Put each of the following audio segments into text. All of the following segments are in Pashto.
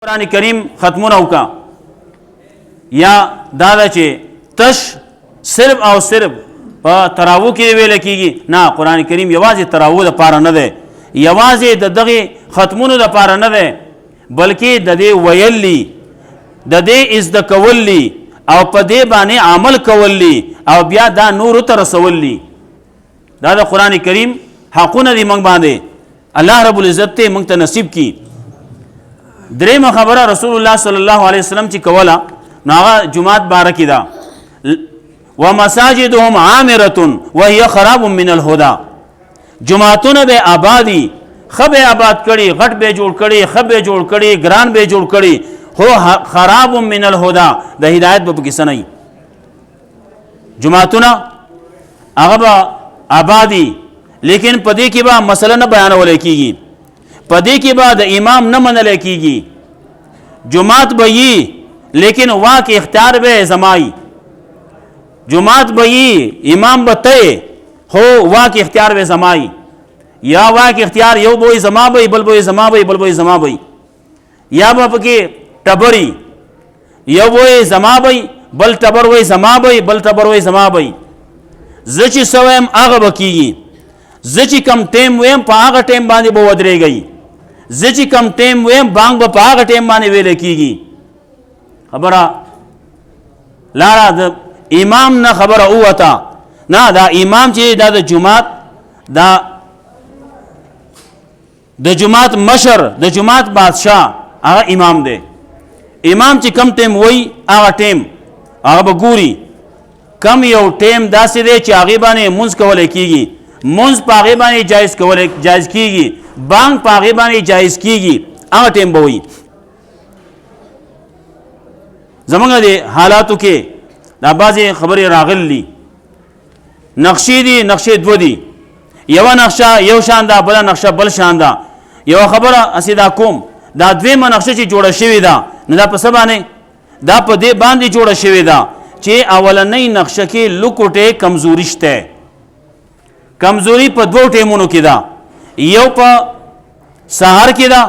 قرآن کریم ختمونه وکا یا دا ده چې تش صرف او صرف په تراوو کې ویل کېږي نه قرآن کریم یوازې تراوو دپاره نه دی یوازې د دغې ختمونو دپاره نه دی بلکې د دې ویل دي د دې زده کول دي او په دې باندې عمل کول دي او بیا دا نورو ته رسول دي دا د قرآن کریم حقونه دي موږ باندې الله رب العزت ته موږ ته نصیب کی درېمه خبره رسول الله صلی الله علیه وسلم چې کوله نو هغه جمعات بارکې ده ومساجدهم عامرة وهي خراب من الهدى جمعتونه به آبادی خبه آباد کړي غټ به جوړ کړي خبه جوړ کړي ګران به جوړ کړي هو خراب من الهدى د هدایت به پکې سنئ جمعتونه هغه به آبادی لیکن پدې کې به مسله نه بیانول کېږي پدې کې به د امام نه منل کېږي جمعات به یي لیکن واک اختیار به زمای جمعات به یي امام به ته هو واک اختیار به زمای یا واک اختیار یو به زما به بل به زما به بل به زما به یا به پکې ټبري یو به زما به بل ټبر وې زما به بل ټبر وې زما به زه چې سویم هغه به کېږي زه چې کم ټیم ویم په هغه ټیم باندې به ودرېږئ زه چې کم ټیم ویم بانګ به په هغه ټیم باندې ویل کېږي خبره لاره د امام نه خبره اوته نه دا امام چې دا د جمعات دا د جمعات مشر د جمعات بادشاه هغه امام دی امام چې کم ټیم وای هغه ټیم هغه به ګوري کم یو ټیم داسې دی چې هغې باندې مونځ کولی کېږي مونځ په هغې باندې جایز کېږي بانګ په هغې باندې جایز کېږي هغه ټیم به وایي زمونږ د حالاتو کې دا بعضې خبرې راغلي نقشې دي نقشې دوه دي یوه نقشه یو شان ده بله نقشه بل شان ده یوه خبره هسې دا کوم دا دویمه نقشه چې جوړه شوې ده نو دا په څه باندې دا په دې باندې جوړه شوې ده چې اولنۍ نقشه کې لوکوټې کمزوري شته کمزوري په دوو ټیمونو کې ده یو په سهار کې ده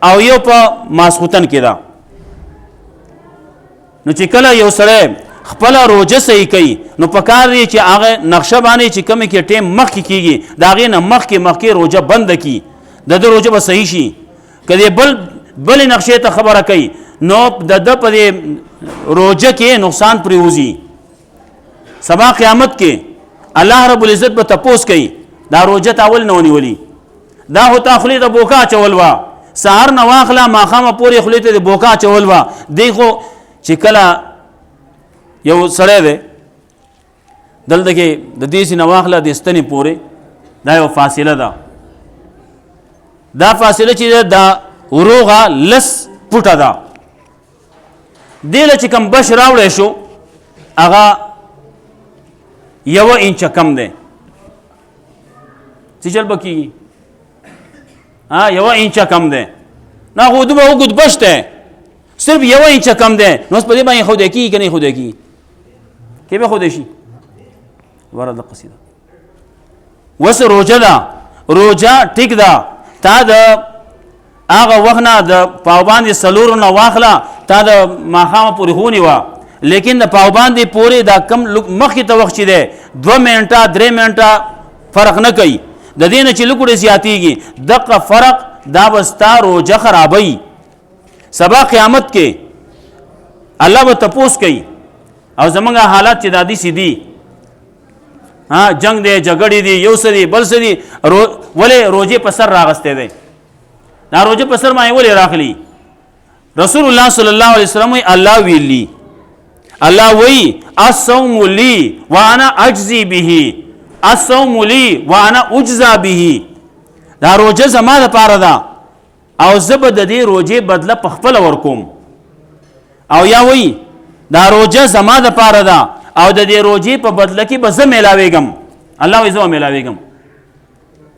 او یو په ماسخوتن کې ده نو چې کله یو سړی خپل روجه صحیح کوي نو پکار دی چې هغه نقشه باندې چې کومه کې ټیم مخکې کیږي دا هغې نه مخکې روجه بنده کی د ده روجه به صحیح شي که دې بلې نقشې ته خبره کوي نو د ده په دې روجه کې نقصان پرېوځي سبا قیامت کې الله رب العزت به تپوس کوي دا روجه تا اول نه ونیولي دا خو تا خولې ته بوکا اچول وه سهار نه واخله ماښامه پورې خولې ته د بوکا اچول وه دی خو چې کله یو سړی دی دلته کې د دې نه واخله د ستنې پورې دا یو فاصله ده دا فاصله چې ده دا وروغه لس فوټه ده دې له چې کوم بش راوړی شو هغه یوه انچه کم دی څه چل به کېږي یوه انچه کم دی نه خو دومره اوږد بش دی صرف یوه انچه کم دی نو اوس په دې باندې ښودی کېږي که نه ښودی کېږي کې به ښودی شي وره د قصیده اوس روجه ده روجه ټیک ده تا د هغه وخت نه د پاوباندې څلورو نه واخله تا د ماښامه پورې ونیوه لیکن د پاوباندې پورې دا کم مخکې ته وخت چې دی 2 منټه 3 منټه فرق نه کوي د دې نه چې لوکړې زیاتېږي دغه فرق دا به ستا روجه خرابوي سبا قیامت کې الله به تپوس کوي او زمونږ حالات چې دا داسې دي جنگ دی جګړې دي یو څه دي بل څه دي ولې روجې په سر راغستی دی دا روجه په سر باندې ولې راغلی رسول الله صلی الله علیه وسلم وی الله ویلی الله وی الصوم لی وانا اجزی به الصوم لی وانا اجزا به دا روجه زما لپاره ده او زه به د دې روجې بدله په خپله ورکوم او یا وی دا روجه زما لپاره ده او د دې روجې په بدله کې به زه میلاویږم الله وی زه میلاویږم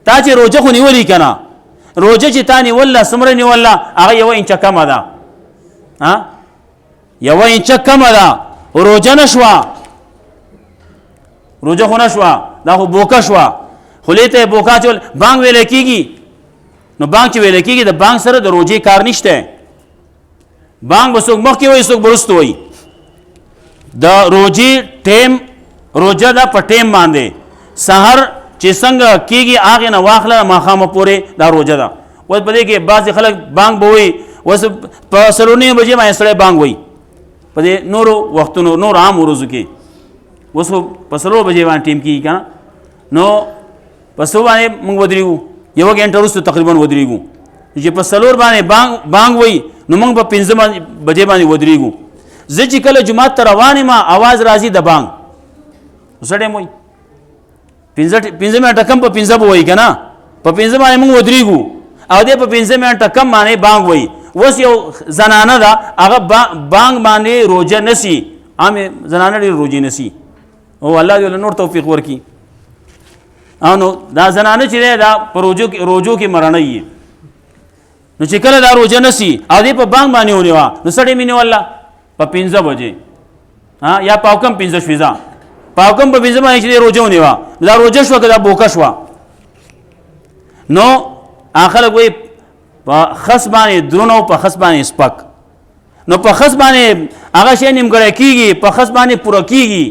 تا چې روجه خو نیولې که نه روجه چې تا نیوله څومره نیوله هغه یوه انچه کمه ده یوه انچه کمه ده روجه نه شوه روجه خو نه شوه دا خو بوکه شوه خولې ته یې بوکا اچول بانګ ویلی کېږي نو بانګ چې ویلی کېږي د بانګ سره د روجې کار نشته بانګ به څوک مخکې وایي څوک به وروسته وایي د روجې ټیم روجه ده په ټیم باندې سحر چې څنګه کېږي هغې نه واخله ماښامه پورې دا روجه ده اوس په دې کې بعضې خلک بانګ به وایي اوس په 9:30 بجې باندې سړی بانګ وایي په دې نورو وختونو نور عام ورځو کې اوس خو په 4 بجې باندې ټیم کېږي که نه نو په 100 باندې موږ ودرېږو 1 غنټه وروسته تقریبا ودرېږو چې په 4 باندې بانګ وایي نو موږ په 5 بجې باندې ودرېږو زه چې کله جومات ته روان یم اواز راځي د بانګ څه ټایم وایي 15 منټه کم په 15 به وایي که نه په 15 باندې موږ ودرېږو او دی په 15 منټه کم باندې بانګ وایي اوس یو زنانه ده هغه بانګ باندې روجه نسی عامې زنانه ډېر روجې نسی او الله دې نور توفیق ورکړي او نو دا زنانه چې دی دا په روجو کې مرنۍ یي نو چې کله دا روجه نسی او دی په بانګ باندې ونیوه نو سړی مې نیوله په 15 بجې یا پاوکم 15 شویزه پاوکم په 15 باندې چې روجه ونیوه دا روجه شوه که دا بوکه شوه نو خلک وایي په خس باندې درون او په خس باندې سپک نو په خس باندې هغه شی نیمګړی کېږي په خس باندې پوره کېږي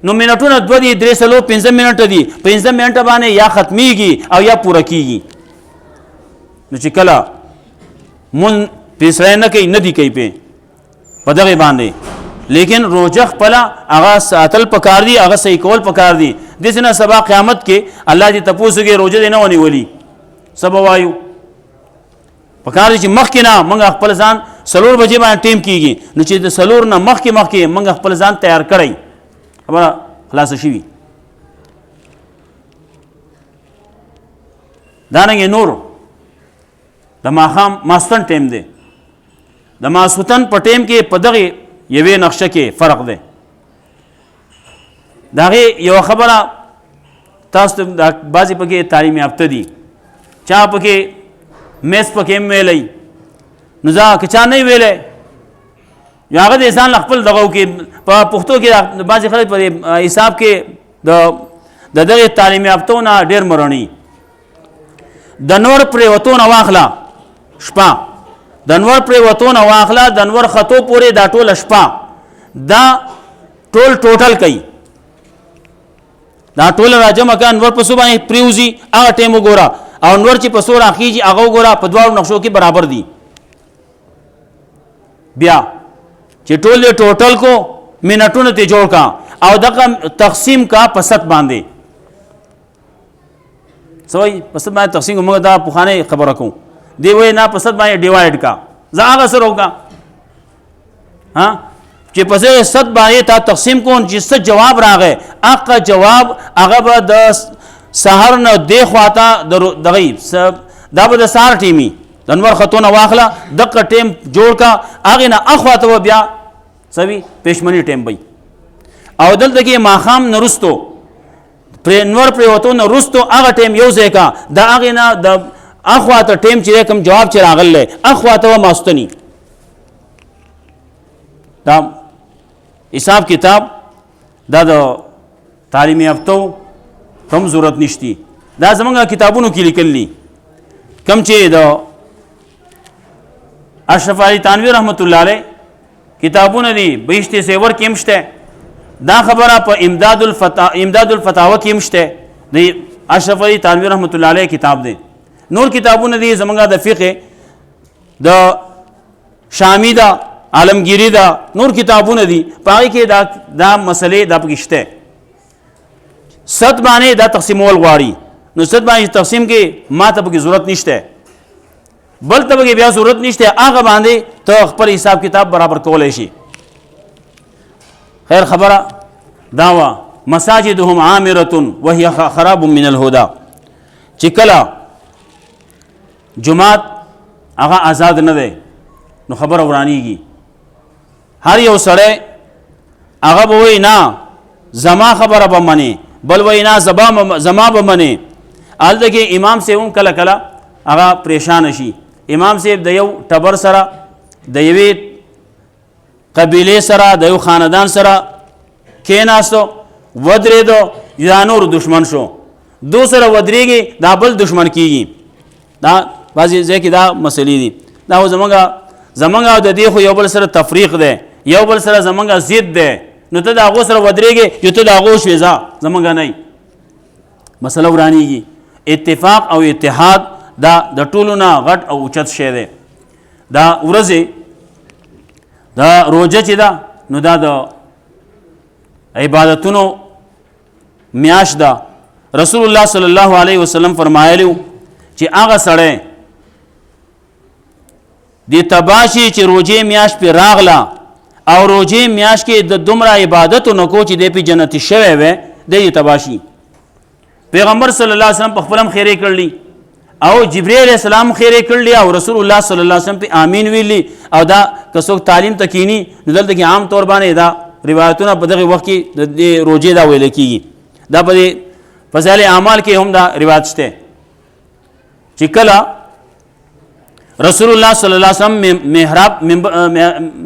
نو منټونه 2 دي 3 4 5 منټه دي 15 منټه باندې یا ختمیږي او یا پوره کېږي نو چې کله مون پیسره نه کوي نه دی کوي په دغه باندې لیکن روجه خپله هغه ساتل پکار دي هغه صحیح کول پکار دي داسې نه سبا قیامت کې الله دې تپوس کوي روجه دې نه ونیولي سبا وایو پکار دي چې مخکې نه موږ خپل ځان 4 بجې باندې ټیم کېږي نو چې د 4 نه مخکې موږ خپل ځان تیار کړی خبره خلاصه شوي دارنګې نور د ماښام ماسپښین ټیم دی د ماسخوتن په ټیم کې په دغې یوې نقشه کې فرق دی د هغې یوه خبره تاسو ته بعضې پکې تعلیم یافته دي چا پکې میس پکې هم ویلی نو زه که چا نه ویلی یا هغه د انسان له خپل دغو کې په پښتو کې بعضې خلک په حساب کې د دغې تعلیم یافتو نه ډېر مرڼي د نور پرېوتو نه واخله شپه د نور پرېوتو نه واخله د نور خطو پورې دا ټوله شپه دا ټوټل کوي دا ټوله راجمع که نور په څو باندې پرېوځي هغه ټیم وګوره او نور چې په څو راخیږي هغه وګوره په دواړو نقشو کې برابر دي بیا چې ټول دې ټوټل کو منټونه ته جوړ کا او دغه تقسیم کا په 7 باندې سوي په 7 باندې تقسیم موږ دا پوخانه خبره کوم دی وای نه په 7 باندې ډیوایډ کا زه هغه سره وکا چې په 7 باندې تا تقسیم کون چې څه جواب راغی هغه جواب هغه به د سحر نه دی خواته دغه دا به د سحر ټیمی د انور خطونه واخله دغه ټیم جوړ کا هغې نه اخواته به بیا سوي پېشمني ټیم وي او دلته کې ماښام نه وروستو نور پرېوتو نه وروستو هغه ټیم یو ځای کا د هغې نه د اخواته ټیم چې کوم جواب چې راغلی اخواته به ماستني دا حساب کتاب دا د تعلیم یافتو کم ضرورت نشتی دا زمونږ کتابونو کې لیکلی کم چې د اشرف علي تانوي رحمت الله علیه کتابونه دي بهشت سیور کې هم شته دا خبره په امداد الفتاوه کې هم شته د اشرف علي تانوي رحمت الله علیه کتاب دی نور کتابونه دي زمونږ د فقه د شامی دا عالمگیری دا نور کتابونه دي په هغې کې دا مسلې دا پکې شته 7 باندې دا تقسیمول غواړي نو 7 باندې تقسیم کې ما ته پکې ضرورت نشته بل ته پکې بیا ضرورت نشته هغه باندې ته خپل حساب کتاب برابر کولی شي خیر خبره دا وه مساجدهم عامرة وهي خراب من الهدى چې کله جماعت هغه آزاد نه دی نو خبره ورانیږي هر یو سړی هغه به وایي نه زما خبره به منې بل وایي نه زما به منې هلته کې امام صاحب هم کله کله هغه پریشانه شي امام صاحب د یو ټبر سره د یوې قبیلې سره د یو خاندان سره کېناستو ودرېدو یا نور دشمن شو دو سره ودرېږي دا بل دشمن کېږي دا بعضې ځای کې دا مسلې دي دا خو زمونږ زمونږ او د دې خو یو بل سره تفریق دی، یو بل سره زمونږ ضد دی، نو ته د هغو سره ودرېږې چې ته د هغو شوې ځه زمونږ نه مسله ورانېږي. اتفاق او اتحاد دا د ټولو نه غټ او اوچت شی دی. دا ورځې دا روژه چې ده نو دا د عبادتونو میاشت ده. رسول الله صلی الله علیه وسلم فرمایلی چې هغه سړی د تباشي چې روژې میاشت پې راغله او روژې میاشت کې د دومره عبادتو نه کو چې دی پې جنتي شوی وی دی تباشي. پیغمبر صلی الله علیه وسلم په خپل هم خیرې کړلی او جبرئیل علیه السلام خیرې کړلی او رسول الله صلی الله علیه وسلم په آمین ویلی. او دا که څوک تعلیم ته کینی نو دلته کې عام طور باندې دا روایتونه په دغه وخت کې د روژې دا ویل کېږي. دا په فضایل اعمال کې هم دا روایت شته چې کله رسول الله صلی الله علیه وسلم محراب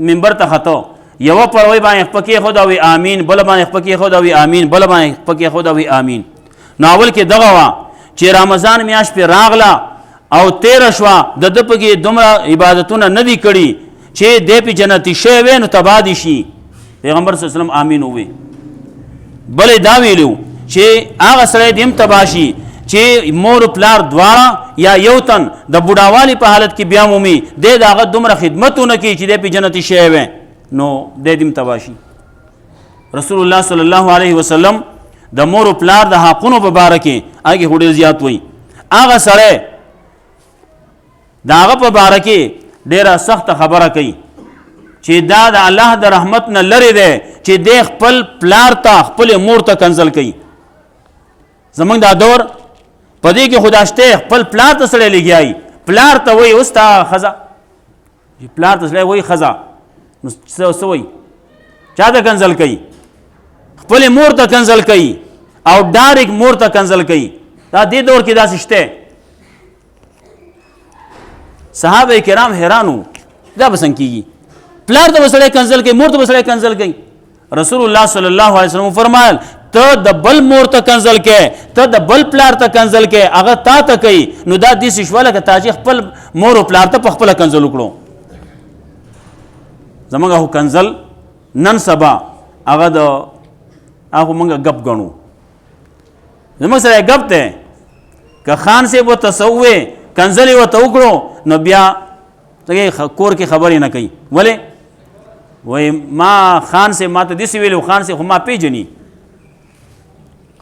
منبر ته خطو یو پروي باندې پکې خدا وی آمین، بل باندې پکې خدا وی آمین، بل باندې پکې خدا وی آمین. ناول کې دغه وا چې رمضان میاشت په راغله او 13 شوا د د پکې دومره عبادتونه نه دي کړي چې دې په جنتی شي وې نو تبادي شي. پیغمبر صلی الله علیه وسلم آمین وې. بل دا ویلو چې هغه سره دیم تباشي چې مور پلار دواړه یا یو تن د بوډاوالي په حالت کې بیا مومي د هغه دومره خدمتونه کوي چې د په جنتي شی وي نو د دې تباشي. رسول الله صلی الله علیه وسلم د مور پلار د حقونو په باره کې هغه هډیر زیات وي. هغه سره داغه په باره کې ډیره سخت خبره کوي چې دا د الله د رحمت نه لری دی چې د خپل پلار ته خپل مور ته کنزل کوي. زمونږ دا دور په دې کې خداشته خپل پلار ته سره لګیای، پلار ته وای اوس تا خزا چې پلار ته سره وای خزا نو څه وای چا ته کنزل کوي؟ خپل مور ته کنزل کوي او ډایرک مور ته کنزل کوي. دا دې دور کې داسې شته. صحابه کرام حیرانو دا بسنګ کیږي پلار ته وسړی کنزل کوي، مور ته وسړی کنزل کوي. رسول الله صلی الله علیه وسلم فرمایل ته د بل مور ته کنزل کې، ته د بل پلار ته کنزل کې، هغه تا ته کوي نو دا دې شواله که تاجی خپل مور او پلار ته په خپل کنزل وکړو. زمونږ هو کنزل نن سبا هغه د هغه مونږ غپ غنو. زمونږ سره غپ ته که خان سے و تسوې کنزل و ته وکړو نو بیا ته کور کې خبرې نه کوي. ولې وای ما خان سے ما ته دې ویلو، خان سے خو ما پیژني،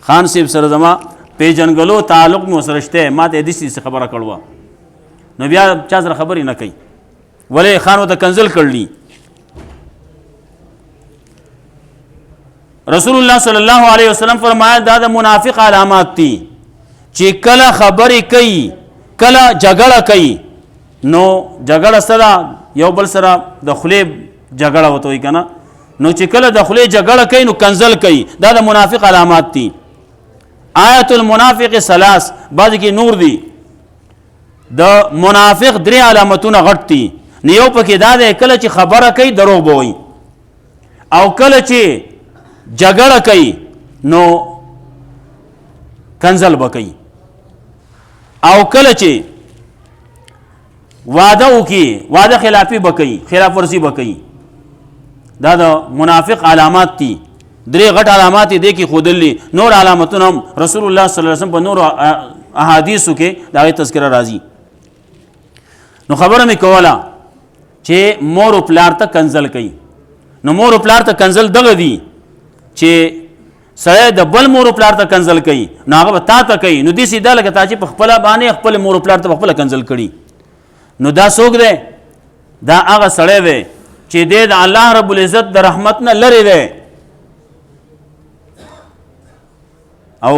خان صاحب سره زما پیژنګلو تعلق مو سره شته، ما ته دې څه خبره کړو نو بیا چا سره خبرې نه کوي. ولې خان ته کنزل کړلی. رسول الله صلی الله علیه وسلم فرمایل دا د منافق علامات دي چې کله خبرې کوي کله جګړه کوي. نو جګړه سره یو بل سره د خولې جګړه وته وي کنه، نو چې کله د خولې جګړه کوي نو کنزل کوي. دا د منافق علامات دي. آیت المنافق ثلاث بعض کې نور دي. د منافق درې علامتونه غټ دي. یو پکې دا دی کله چې خبره کوي دروغ به وایي او کله چې جګړه کوي نو کنزل به کوي او کله چې وعده وکړي وعده خلافي به کوي، خلاف ورزي به کوي. دا د منافق علامات دي. درې غټ علامات دي کې خودلې. نور علامتونه هم رسول الله صلی الله علیه وسلم په نور احادیثو کې دا تذکرہ راځي. نو خبره مې کوله چې مور او پلار ته کنزل کوي. نو مور او پلار ته کنزل دغه دي چې سره د بل مور او پلار ته کنزل کوي نو هغه تا ته کوي. نو دې سیده لکه تا چې په خپل باندې خپل مور او پلار ته خپل کنزل کړي. نو دا څوک دی؟ دا هغه سړی دی چې د الله رب العزت د رحمت نه لري دی. او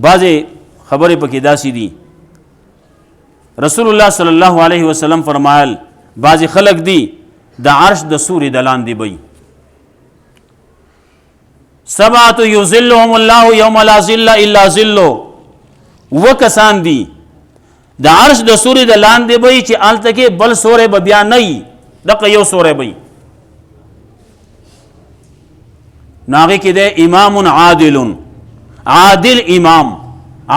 بعضې خبرې پکې داسې دي. رسول الله صلی الله علیه وسلم فرمایل بعضې خلک دي د عرش د سوري د لاندې بی. سبعة یظلهم الله یوم لا ظل الا ظله. وکسان دي د عرش د سوري د لاندې بی چې هلته کې بل سوری به بیا نه وي، دغه یو سوری بی. نو هغې کې دی امام عادل، عادل امام،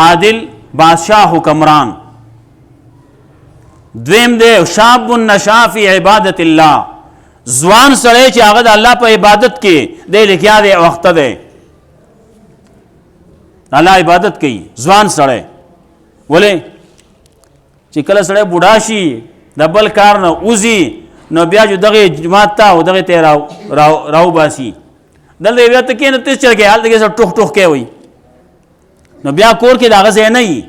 عادل بادشاہ حکمران. دویم دی شاب نشا فی عبادت الله، ځوان سړی چې هغه د الله په عبادت کې دی لګیا دی، وخت دی الله عبادت کوي ځوان سړی. ولې چې کله سړی بوډا شي د بل کار نه وځي نو بیا جو دغه جماعت ته او دغه ته راو باسي، دلته بیا ته کېنه تیز چل کې هلته کې ټوخ ټوخ کې وي، نو بیا کور کې د هغه ځای نه وي،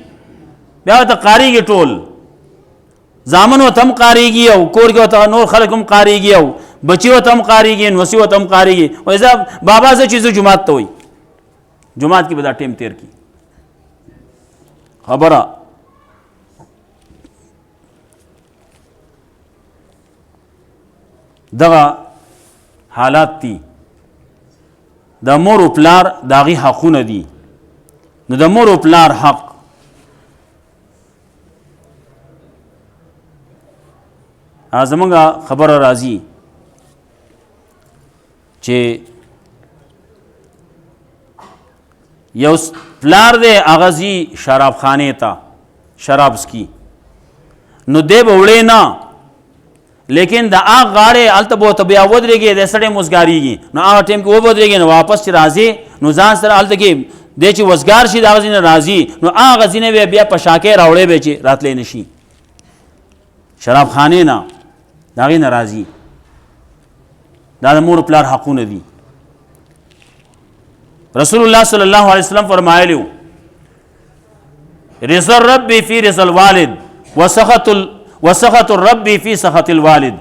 بیا ورته قاریږي ټول زامن ورته هم قاریږي او کور کې ورته نور خلک هم قاریږي او بچي ورته هم قاریږي نوسي ورته هم قاریږي. وایي زه بابا زه چې زه جومات ته وایي جومات کې به دا ټیم تیر کړي. خبره دغه حالات دي. د مور و پلار د هغې حقونه دي. نو د مور و پلار حق زمونږ خبره راځي چې یو پلار دی هغه ځي شراب خانې ته شراب څکي، نو دی به وړی نه، لیکن د هغه غاړې هلته به ورته بیا ودرېږي د سړی موزګارېږي، نو هغه ټایم کې وودرېږي نو واپس چې راځي نو ځان سره هلته کې دی چې وزګار شي د هغه ځینې راځي نو هغه ځینې بیا په شاکې راوړی به چې راتلی نه شي شراب خانې نه د هغې نه راځي. دا د مور پلار حقونه دي. رسول الله صلی الله علیه وسلم فرمایلی رضا الرب فی رضا الوالد وسخط الرب فی سخط الوالد.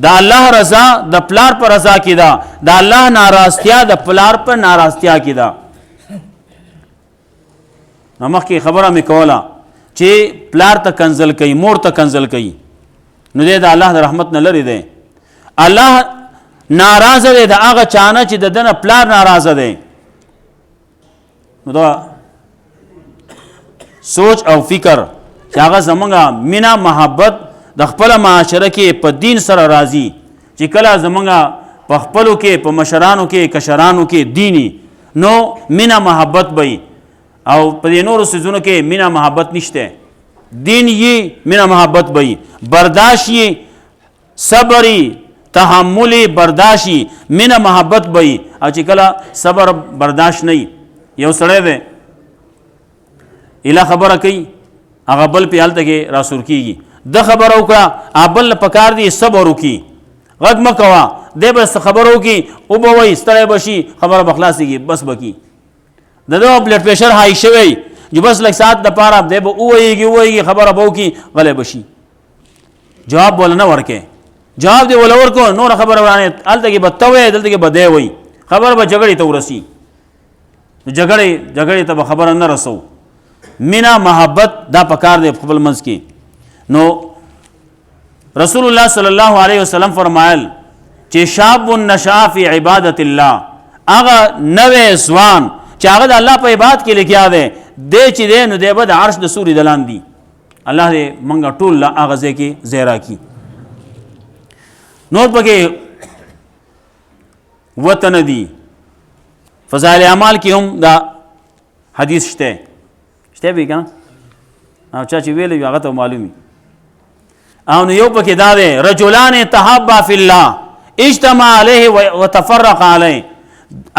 دا الله رضا د پلار پر رضا کې ده، دا الله ناراضتیا د پلار پر ناراضتیا کې ده. نو مخکې خبره مې کوله چې پلار ته کنزل کوي مور ته کنزل کوي نو دی د الله د رحمت نه لرې دی. الله ناراضه دی د هغه چانه چې د ده نه پلار ناراضه دی. نو دا سوچ او فکر چې هغه زمونږ مینه محبت د خپله معاشره کې په دین سره راځي، چې کله زمونږ په خپلو کې په مشرانو کې کشرانو کې دیني نو مینه محبت به او په دې نورو څیزونو کې مینه محبت نشته. دین یې مینه محبت به برداشت یې صبري تحملی برداشي مینه محبت به. او چې کله صبر برداشت نه یو سړی دی اله خبره کوي هغه بل په هلته کې راسور کېږي، د خبره وکړه بل پکار دی صبر وکړي، غږ مه کوه دی به خبره وکړي او به وایي ستړی به شي خبره به خلاصېږي بس به کي. د ده بلډ پریشر های شوی چې بس لږ ساعت دپاره دی به ووایږي خبره به وکړي غلی به شي، جواب به نه ورکې، جواب دی وله ورکو نوره خبره ورانې هلته کې به ته وایې دلته کې به دی وایي، خبره به جګړې ته ورسي، جګړې ته به خبره نه رسو. مینه محبت دا پکار دی خپل منځ کې. نو رسول الله صلی الله علیه وسلم فرمایل چې شاب نشا فی عبادت الله، هغه نوې ځوان چې هغه د الله په عبادت کې لګیا دی دی چې دی نو دی به د عرش د سوري د لاندې الله دې موږ ټول هغه ځای کې ځای راکړي. نور پکې وطن دي فضائل اعمال کې هم دا حدیث شته به که نه او چا چې ویلی وي هغه ته معلومي. او نو یو پکې دا دی رجلان تحابا فی الله اجتمع علیه وتفرق علیه،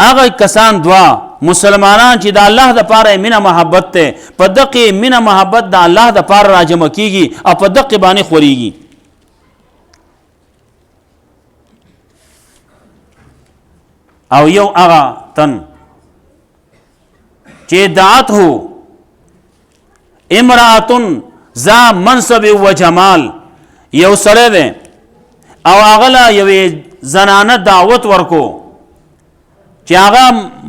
هغه کسان دوا مسلمانان چې د الله د پاره مینه محبت ته په دقې مینه محبت د الله د پاره راجمع کیږي او په دقې باندې خوريږي. او یو هغه تن چې دعته امراتن ذا منصب و جمال، یو سړی دی او هغه له یوې زنانه دعوت ورکو چې هغه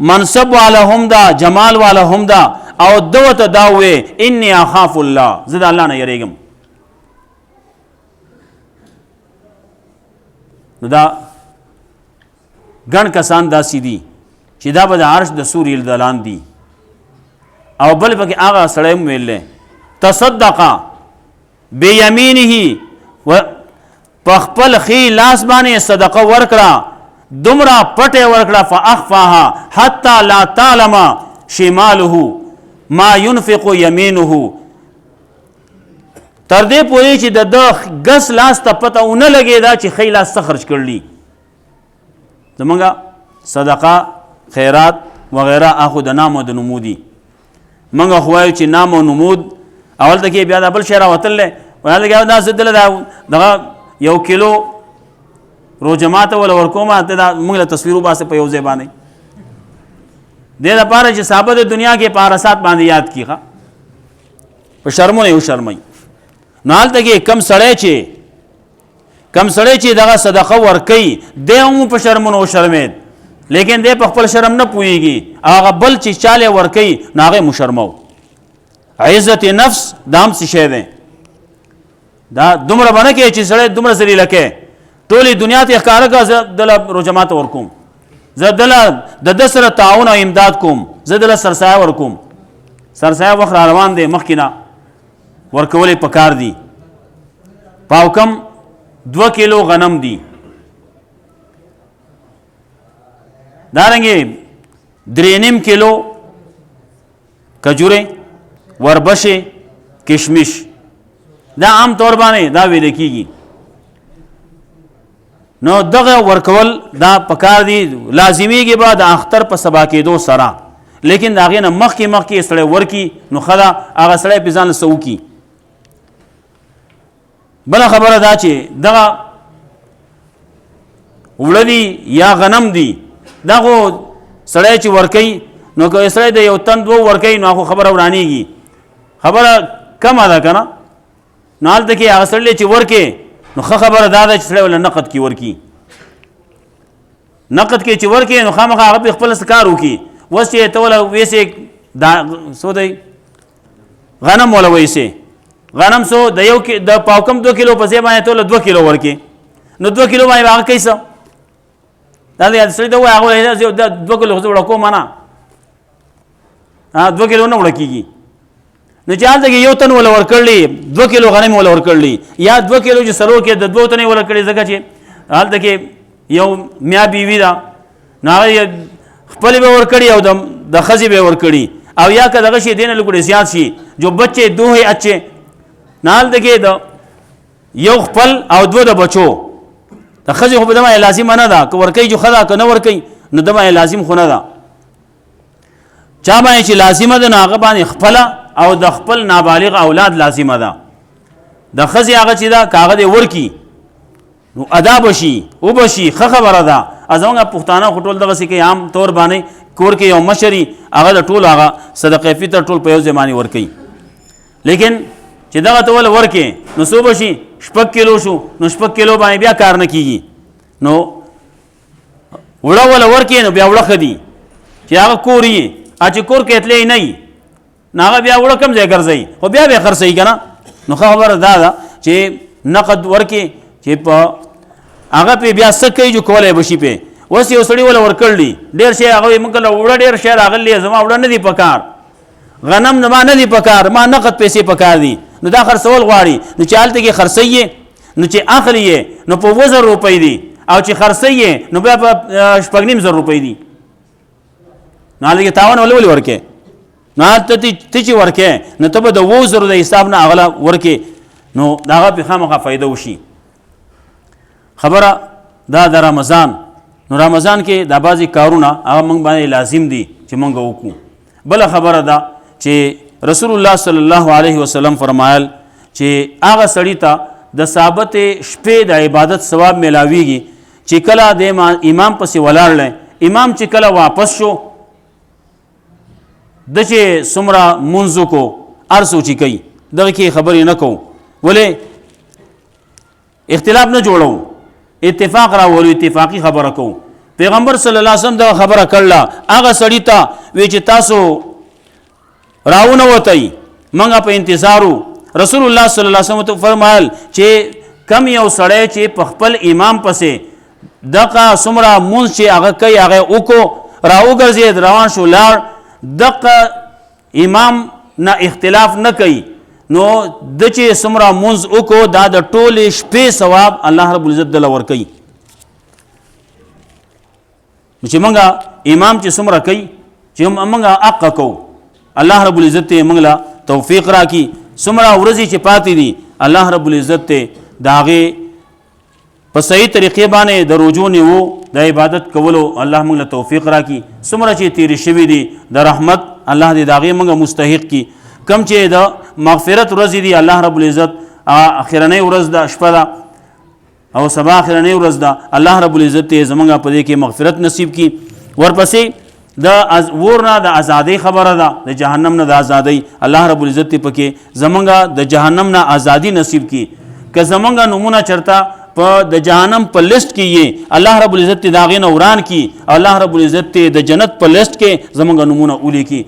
منصب والا هم ده جمال والا هم ده او ده ورته دا ووی انی اخاف الله، زه د الله نه یریږم. نو دا ګڼ کسان داسې دي چې دا به د عرش د سوري د لاندې. او بل پکې هغه سړی هم ویل تصدق بیمینه و په خپل ښي لاس باندې صدقه ورکړه دومره پټې ورکړه فاخفاها حتی لا تعلم شماله ما ينفق يمينه، تر دې پورې چې د ګس لاس ته پته ونه لګېده چې ښی لاس څه خرج کړلي. زمونږ صدقه خیرات وغیره هغه د نام او د نمود دي. موږ خو وایو چې نام او نمود اول ته کې بیا د بل شی راوتلی ویل دا زه دله دغه 1 کیلو روژه ماته وله ورکومه ته دا موږ له تصویر وباسې په یو ځای باندې دې دپاره چې صحابه د دنیا کې په حراسات باندې یاد کړي ښه په شرمونه یې وشرمئ. نو هلته کې کم سړی چې دغه صدقه ورکوي دی هم په شرمونه وشرمېد لیکن دی په خپل شرم نه پوهېږي هغه بل چې چاله ورکوي نو هغه مشرمو. عزت نفس دا هم څه شی دی دا دومره به نه کوي چې سړی دومره ذلیله کوي ټولې دنیا ته یې ښکاره کړه زه دله روژه ماته ورکوم زه دله د ده سره تعاون او امداد کوم زه دله سرسایه ورکوم. سرسایه وخت را روان دی مخکې نه ورکول یې پکار دي. پاو کم 2 کیلو غنم دي دارنګې 3.5 کیلو کجورې وربشې کشمش دا عام طور باندې دا ویل کېږي. نو دغه ورکول دا پکار دي لازمیږي به د اختر په سبا کېدو سره لیکن د هغې نه مخکې سړی ورکي نو ښه ده هغه سړی پې ځان له څه وکړي. بله خبره دا چې دغه وړه دي یا غنم دي دا خو سړی چې ورکوي نو که سړی د 1 تن 2 ورکوي نو خو خبره ورانېږي خبره کمه ده که نه. نو هلته کې هغه سړی چې ورکې نو ښه خبره دا ده چې سړی وله نقد کې ورکي نقد کې چې ورکې نو خامخا هغه پې خپله څه کار وکړي. اوس چې ته وله ویسې دا څو دی غنم وله ویسې غنم څو د پاو کم 2 کیلو په ځای باندې ته وله 2 کیلو ورکې نو 2 کیلو باندې هغه کوي څه دا دی سړي ته وایي هغه 2 کیلو خو زه وړه کوم نه 2 کیلو نه وړه کېږي. نو چې هلته کې 1 تن وله ورکړلي 2 کیلو غنم وله ورکړلي یا 2 کیلو چې سلور کې د 2 تنې وله کړي ځکه چې هلته کې یو میا بیوي ده نو هغه خپلې به ورکړي او د ښځې به ورکړي او یا که دغه شي دې نه لږ زیات شي جو بچے 2 ہے اچھے نو هلته کې د یو خپل او 2 د بچو د ښځې خو په ده باندې لازمه نه ده که ورکوي جو ښه ده که نه ورکوي نو ده باندې لازم خو نه ده. چا باندې چې لازمه ده نو هغه باندې خپله او د خپل نابالغ اولاد لازمه ده. د ښځې هغه چې ده که هغه دې ورکي نو ادا بشي وبشي ښه خبره ده. زمونږ پښتانه خو ټول دغسې کوي عام طور باندې کور کې یو مشري هغه د ټول هغه صدقه فطر ټول په یو ځای باندې ورکوي لیکن چې دغه ته وله ورکې نو څو به شي 6 کیلو شو نو 6 کیلو باندې بیا کار نه کېږي. نو وړه وله ورکې نو بیا وړه ښه دي چې هغه کور یې چې کور کې اتلی نه وي نو هغه بیا وړه کم ځای ګرځوي خو بیا به خرڅوي که نه. نو ښه خبره دا ده چې نقد ورکې چې په هغه پې بیا څه کوي جو کولی به شي پې. اوس یو سړي وله ورکړلي ډېر شی هغه وایي موږ له وړه ډېر شی راغلی زما وړه نه دي پکار غنم زما نه دي پکار ما نقد پیسې پکار دي نو دا خرڅول غواړي نو چې هلته کې خرڅوي نو چې اخلي یې نو په 2000 روپۍ دي او چې خرڅوي نو بیا په 5,500 روپۍ دي نو هلته کې تاوان ولې ورکې نو هلته ته چې ورکې نو ته به د 20,000 د حساب نه هغه ورکې نو د هغه پې خامخا فایده وشي. خبره دا د رمضان نو رمضان کې دا بعضې کارونه هغه موږ باندې لازم دي چې موږ وکړو. بله خبره ده چې رسول الله صلی الله علیه وسلم فرمایل چې هغه سړي ته د ثابت شپې د عبادت ثواب میلاویږي چې کله د امام پسې ولاړلی امام چې کله واپس شو د چې څومره مونځ وکړو هر څه چې کوي دغه کې خبرې نه کوو ولې اختلاف نه جوړو اتفاق راولو اتفاقی خبره کوو. پیغمبر صلی الله علیه وسلم دغه خبره کړله هغه سړي ته وی چې تاسو راونه وتئ موږ په انتظارو. رسول الله صلی الله علیه وسلم فرمایل چې کم یو سړی چې په خپل امام پسې دغه څومره مونځ چې هغه کوي هغه وکړو راوګرځېد روان شو لاړ دغه امام نه اختلاف نه کوي نو د چې څومره مونځ وکړو دا د ټولې شپې ثواب الله رب العزت دله ورکوي. چې موږ امام چې څومره کوي چې موږ حق کوو الله رب العزت یې موږ له توفیق راکړي. څومره ورځې چې پاتې دي الله رب العزت ته د هغې په صحیح طریقې باندې د رجوع نیو د عبادت کولو الله موږ له توفیق راکړي. څومره چې تېرې شوي دي د رحمت الله دې د هغې موږ مستحق کړي. کم چې د مغفرت ورځې دي الله رب العزت اخرنۍ ورځ ده شپه ده او سبا اخرنۍ ورځ ده الله رب العزت ته زموږ په دې کې مغفرت نصیب کړي. ورپسې د اور نه د ازادۍ خبره ده د جهنم نه د ازادۍ الله رب العزت ته پکې زموږ د جهنم نه ازادي نصیب کړي. که زموږ نومونه چرته په د جهنم په لیست کې یې الله رب العزت ته د هغې نه وران کړي الله رب العزت ته د جنت په لیست کې زموږ نومونه ولیکي.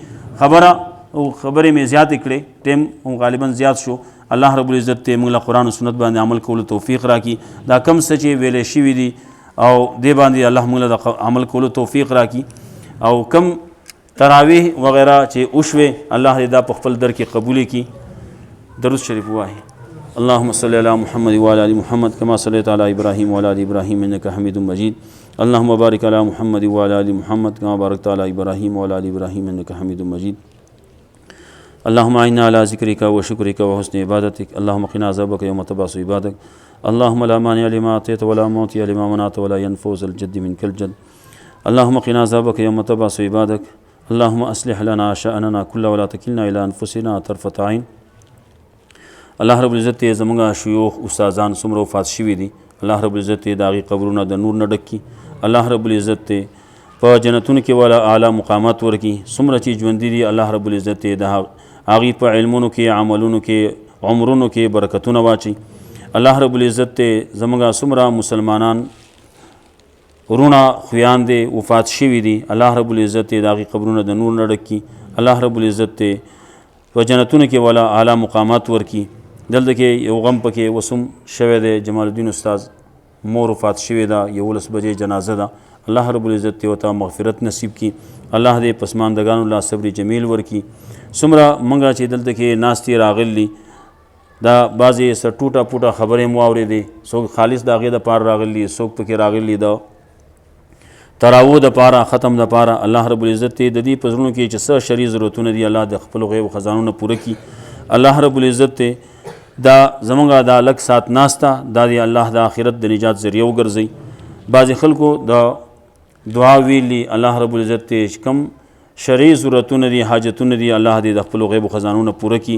خبرې مې زیاتې کړې ټیم غالبا زیات شو. الله رب العزت ته موږ له قرآن و سنت باندې عمل کولو توفیق راکړي. دا کم څه چې ویلې شوي دي او دې باندې الله موږ له عمل کولو توفیق راکړي. او کم تراویح وغیرہ چې وشوې الله دې دا په خپل در کې قبول کړي. درود شریف ووایي. اللهم صل على محمد وعلى ال محمد كما صليت على ابراهيم وعلى ال ابراهيم انك حميد مجيد. اللهم بارك على محمد وعلى ال محمد كما باركت على ابراهيم وعلى ال ابراهيم انك حميد مجيد. اللهم اعنا على ذكرك وشكرك وحسن عبادتك. اللهم قنا عذابك يوم تبعث عبادك. اللهم لا مانع لما اعطيت ولا معطي لما منعت ولا ينفع ذا الجد منك الجد. اللهم قنا عذابك يوم تبعث عبادك. اللهم اصلح لنا شأننا كله ولا تكلنا الى انفسنا طرفة عين. الله رب العزت زمونږ شيوخ استادان څومره وفات شوي دي الله رب العزت د هغې قبرونه د نور نه ډک کړي. الله رب العزت په جنتونو کې والا اعلی مقامات ورکړي. څومره چې ژوندي دي الله رب العزت د هغې په علمونو کې عملونو کې عمرونو کې برکتونه واچي. الله رب العزت زمونږ څومره مسلمانان ورونه خویان دي وفات شوي دي الله رب العزت د هغې قبرونه د نور نه ډک کړي. الله رب العزت په جنتونو کې والا اعلی مقامات ورکړي. دلته کې یو غم پکې وسم شوی دی. جمال الدین استاد مور وفات شوې ده 11 بجې جنازه ده. الله رب العزت ورته مغفرت نصیب کړي. الله دې پسماندګانو له صبر جمیل ورکړي. څومره موږ چې دلته کې ناستې راغلي دا بعضې څه ټوټه پوټه خبرې مو اورېدې. څوک خالص د هغې دپاره راغلي څوک پکې راغلي د تراو دپاره ختم دپاره. الله رب العزت د دې په زړونو کې چې څه شرعي ضرورتونه دي الله د خپلو غیبو خزانونه پوره کړي. الله رب العزت دا زمونږ دا لږ سات ناسته دا دی الله د آخرت د نجات ذریعه وګرځوي. بعضې خلکو د دعا ویلي الله رب العزت چې کم شرعي ضرورتونه دي حاجتونه دي الله دې د خپلو غیبو خزانونه پوره کړي.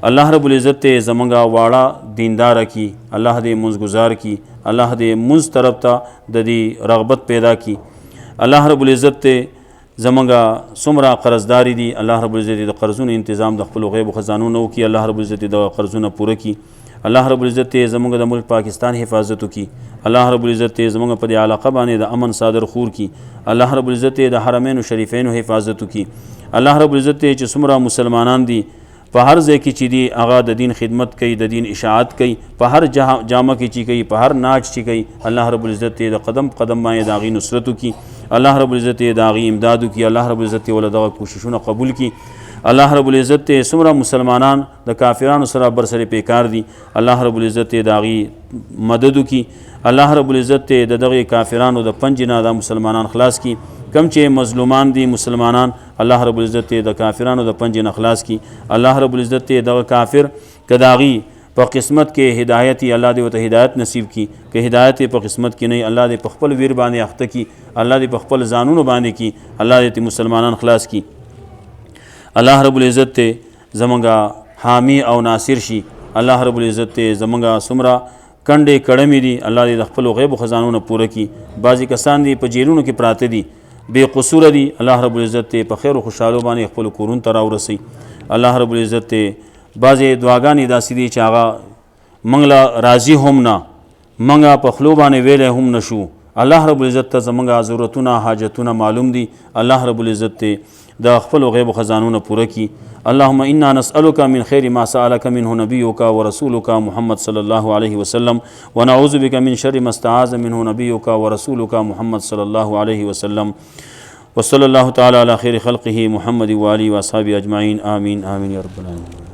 الله رب العزت زمونږ واړه دینداره کړي. الله دې منځګزار کړي. الله دې منځ طرف ته د دې رغبت پیدا کړي. الله رب العزت زمونږ څومره قرضداري دي الله رب العزت د قرضونو انتظام د خپلو غیبو خزانونو وکړي. الله رب العزت د قرضونه پوره کړي. الله رب العزت زمونږ د ملک پاکستان حفاظت وکړي. الله رب العزت زمونږ په دې علاقه باندې د امن صادر خور کړي. الله رب العزت د حرمینو شریفینو حفاظت وکړي. الله رب العزت چې څومره مسلمانان دي په هر ځای کې چې دي هغه د دین خدمت کوي د دین اشاعت کوي په هر جامه کې چې کوي په هر ناچ چې کوي الله رب العزت د قدم قدم باندې د هغې نصرت وکړي. الله رب العزت د هغې امداد وکړي. الله رب العزت ول دغه کوششونه قبول کړي. الله رب العزت څومره مسلمانان د کافرانو سره برسرې پیکار دي الله رب العزت د هغې مدد وکړي. الله رب العزت د دغې کافرانو د پنجې نه د مسلمانان خلاص کړي. کم چې مظلومان دي مسلمانان الله رب العزت د کافرانو د پنجې نه خلاص کړي. الله رب العزت دغه کافر که د هغې په قسمت کې هدایت الله دې ورته هدایت نصیب کړي. که هدایت په قسمت کې نه الله دې په خپل ویر باندې اخته کړي. الله دې په خپل ځانونو باندې کړي. الله دې مسلمانان خلاص کړي. الله رب العزت زمونږ حامی او ناصر شي. الله رب العزت زمونږ څومره کنډې کړمې دي الله دې د خپلو غیبو خزانونه پوره کړي. بعضې کسان دي په جیلونو کې پراته دي بې قصوره دي الله رب العزت په خیر و خوشحالو باندې خپلو کورونو ته راورسوي. الله رب العزت بعضې دعاګانې داسې دي چې هغه موږ له راضي هم نه موږ په خلو باندې ویلی هم نه شو. الله رب العزت ته زمونږ ضرورتونه حاجتونه معلوم دي. الله رب العزت د خپلو غیبو خزانونه پوره کړي. اللهم انا نسألك من خير ما سألك منه نبيك ورسولك محمد صلى الله عليه وسلم ونعوذ بك من شر ما استعاذ منه نبيك ورسولك محمد صلى الله عليه وسلم وصلى الله تعالى على خير خلقه محمد وآله وأصحابه أجمعين آمين آمين يا رب العالمين.